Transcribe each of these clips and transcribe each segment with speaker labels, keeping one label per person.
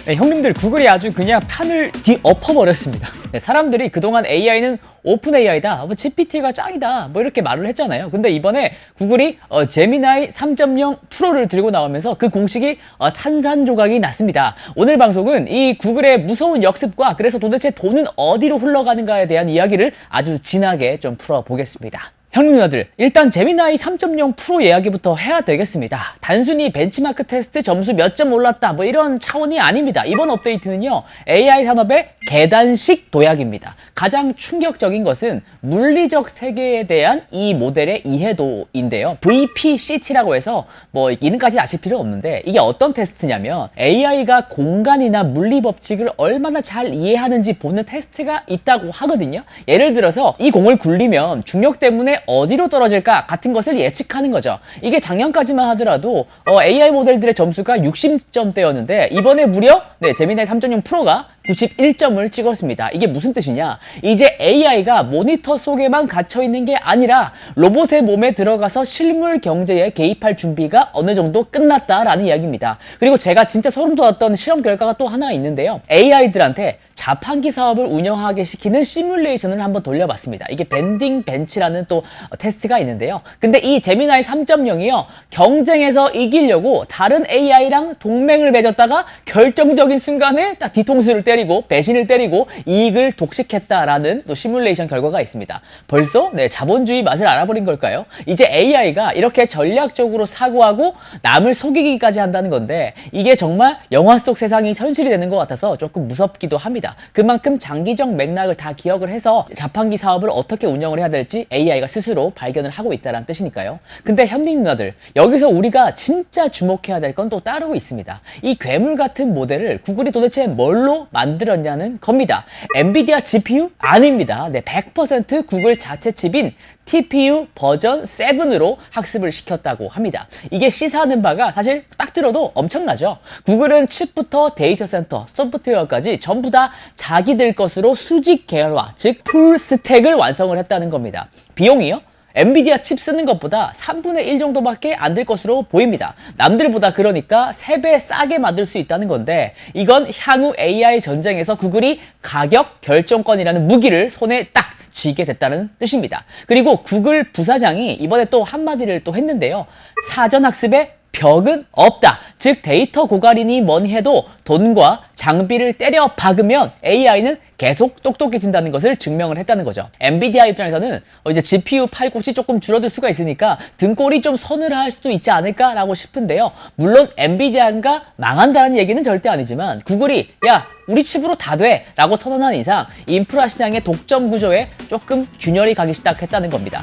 Speaker 1: 네, 형님들 구글이 아주 그냥 판을 뒤엎어버렸습니다. 네, 사람들이 그동안 AI는 오픈 AI다, 뭐 GPT가 짱이다, 뭐 이렇게 말을 했잖아요. 근데 이번에 구글이 제미나이 3.0 프로를 들고 나오면서 그 공식이 산산조각이 났습니다. 오늘 방송은 이 구글의 무서운 역습과 그래서 도대체 돈은 어디로 흘러가는가에 대한 이야기를 아주 진하게 좀 풀어보겠습니다. 형님 누나들, 일단 제미나이 3.0 프로 이야기부터 해야 되겠습니다. 단순히 벤치마크 테스트 점수 몇 점 올랐다 뭐 이런 차원이 아닙니다. 이번 업데이트는요, AI 산업의 계단식 도약입니다. 가장 충격적인 것은 물리적 세계에 대한 이 모델의 이해도인데요. VPCT라고 해서 뭐 이름까지 아실 필요 없는데, 이게 어떤 테스트냐면 AI가 공간이나 물리 법칙을 얼마나 잘 이해하는지 보는 테스트가 있다고 하거든요. 예를 들어서 이 공을 굴리면 중력 때문에 어디로 떨어질까 같은 것을 예측하는 거죠. 이게 작년까지만 하더라도 AI 모델들의 점수가 60점대였는데 이번에 무려 제미나이 3.0 프로가 91점을 찍었습니다. 이게 무슨 뜻이냐? 이제 AI가 모니터 속에만 갇혀있는 게 아니라 로봇의 몸에 들어가서 실물 경제에 개입할 준비가 어느 정도 끝났다라는 이야기입니다. 그리고 제가 진짜 소름 돋았던 실험 결과가 또 하나 있는데요. AI들한테 자판기 사업을 운영하게 시키는 시뮬레이션을 한번 돌려봤습니다. 이게 밴딩 벤치라는 또 테스트가 있는데요. 근데 이 제미나이 3.0이요, 경쟁에서 이기려고 다른 AI랑 동맹을 맺었다가 결정적인 순간에 딱 뒤통수를 때리고 배신을 때리고 이익을 독식했다라는 또 시뮬레이션 결과가 있습니다. 벌써 자본주의 맛을 알아버린 걸까요? 이제 AI가 이렇게 전략적으로 사고하고 남을 속이기까지 한다는 건데, 이게 정말 영화 속 세상이 현실이 되는 것 같아서 조금 무섭기도 합니다. 그만큼 장기적 맥락을 다 기억을 해서 자판기 사업을 어떻게 운영을 해야 될지 AI가 스스로 발견을 하고 있다는 뜻이니까요. 근데 현님 누나들, 여기서 우리가 진짜 주목해야 될 건 또 따로 있습니다. 이 괴물 같은 모델을 구글이 도대체 뭘로 만들었냐는 겁니다. 엔비디아 GPU? 아닙니다. 100% 구글 자체 칩인 TPU 버전 7으로 학습을 시켰다고 합니다. 이게 시사하는 바가 사실 딱 들어도 엄청나죠. 구글은 칩부터 데이터 센터, 소프트웨어까지 전부 다 자기들 것으로 수직 계열화, 즉 풀스택을 완성을 했다는 겁니다. 비용이요? 엔비디아 칩 쓰는 것보다 3분의 1 정도밖에 안 들 것으로 보입니다. 남들보다 그러니까 3배 싸게 만들 수 있다는 건데, 이건 향후 AI 전쟁에서 구글이 가격 결정권이라는 무기를 손에 딱 쥐게 됐다는 뜻입니다. 그리고 구글 부사장이 이번에 또 한마디를 또 했는데요. 사전학습에 벽은 없다. 즉 데이터 고갈이니 뭐니 해도 돈과 장비를 때려 박으면 AI는 계속 똑똑해진다는 것을 증명을 했다는 거죠. 엔비디아 입장에서는 이제 GPU 팔 곳이 조금 줄어들 수가 있으니까 등골이 좀 서늘할 수도 있지 않을까라고 싶은데요. 물론 엔비디아가 망한다는 얘기는 절대 아니지만, 구글이 야 우리 칩으로 다 돼 라고 선언한 이상 인프라 시장의 독점 구조에 조금 균열이 가기 시작했다는 겁니다.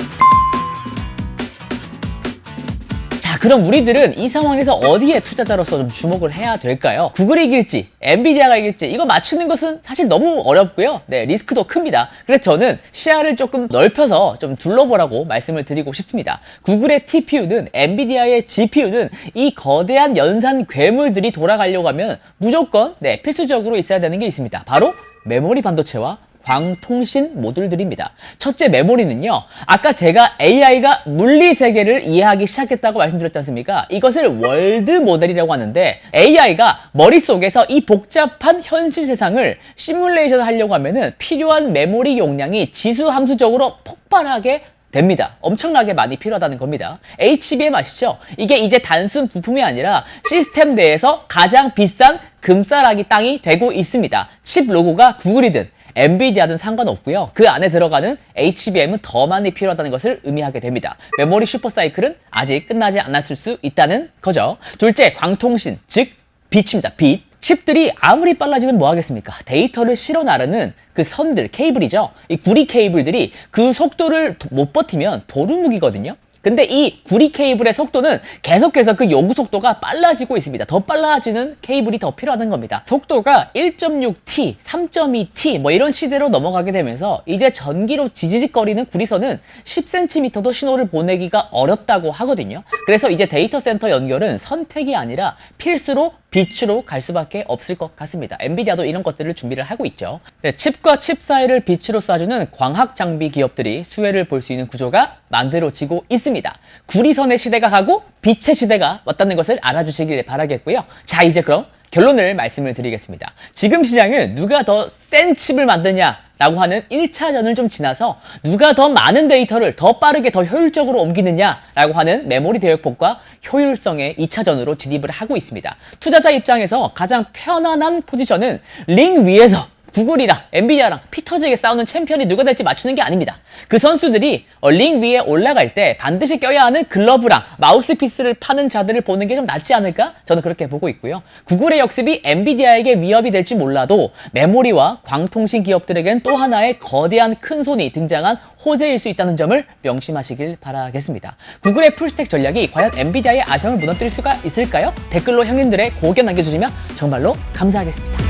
Speaker 1: 자, 그럼 우리들은 이 상황에서 어디에 투자자로서 좀 주목을 해야 될까요? 구글이 이길지 엔비디아가 이길지 이거 맞추는 것은 사실 너무 어렵고요. 리스크도 큽니다. 그래서 저는 시야를 조금 넓혀서 좀 둘러보라고 말씀을 드리고 싶습니다. 구글의 TPU든 엔비디아의 GPU든 이 거대한 연산 괴물들이 돌아가려고 하면 무조건 필수적으로 있어야 되는 게 있습니다. 바로 메모리 반도체와 광통신 모듈들입니다. 첫째, 메모리는요, 아까 제가 AI가 물리 세계를 이해하기 시작했다고 말씀드렸지 않습니까? 이것을 월드 모델이라고 하는데, AI가 머릿속에서 이 복잡한 현실 세상을 시뮬레이션 하려고 하면은 필요한 메모리 용량이 지수함수적으로 폭발하게 됩니다. 엄청나게 많이 필요하다는 겁니다. HBM 아시죠? 이게 이제 단순 부품이 아니라 시스템 내에서 가장 비싼 금싸라기 땅이 되고 있습니다. 칩 로고가 구글이든 엔비디아든 상관없고요. 그 안에 들어가는 HBM은 더 많이 필요하다는 것을 의미하게 됩니다. 메모리 슈퍼사이클은 아직 끝나지 않았을 수 있다는 거죠. 둘째, 광통신, 즉 빛입니다. 빛. 칩들이 아무리 빨라지면 뭐 하겠습니까? 데이터를 실어 나르는 그 선들, 케이블이죠. 이 구리 케이블들이 그 속도를 못 버티면 도루묵이거든요. 근데 이 구리 케이블의 속도는 계속해서 그 요구 속도가 빨라지고 있습니다. 더 빨라지는 케이블이 더 필요하다는 겁니다. 속도가 1.6T, 3.2T 뭐 이런 시대로 넘어가게 되면서 이제 전기로 지지직거리는 구리선은 10cm도 신호를 보내기가 어렵다고 하거든요. 그래서 이제 데이터 센터 연결은 선택이 아니라 필수로 빛으로 갈 수밖에 없을 것 같습니다. 엔비디아도 이런 것들을 준비를 하고 있죠. 칩과 칩 사이를 빛으로 쏴주는 광학 장비 기업들이 수혜를 볼 수 있는 구조가 만들어지고 있습니다. 있습니다. 구리선의 시대가 가고 빛의 시대가 왔다는 것을 알아주시길 바라겠고요. 자, 이제 그럼 결론을 말씀을 드리겠습니다. 지금 시장은 누가 더 센 칩을 만드냐라고 하는 1차전을 좀 지나서 누가 더 많은 데이터를 더 빠르게 더 효율적으로 옮기느냐라고 하는 메모리 대역폭과 효율성의 2차전으로 진입을 하고 있습니다. 투자자 입장에서 가장 편안한 포지션은 링 위에서 구글이랑 엔비디아랑 피 터지게 싸우는 챔피언이 누가 될지 맞추는 게 아닙니다. 그 선수들이 링 위에 올라갈 때 반드시 껴야 하는 글러브랑 마우스피스를 파는 자들을 보는 게 좀 낫지 않을까? 저는 그렇게 보고 있고요. 구글의 역습이 엔비디아에게 위협이 될지 몰라도 메모리와 광통신 기업들에겐 또 하나의 거대한 큰손이 등장한 호재일 수 있다는 점을 명심하시길 바라겠습니다. 구글의 풀스택 전략이 과연 엔비디아의 아성을 무너뜨릴 수가 있을까요? 댓글로 형님들의 고견 남겨주시면 정말로 감사하겠습니다.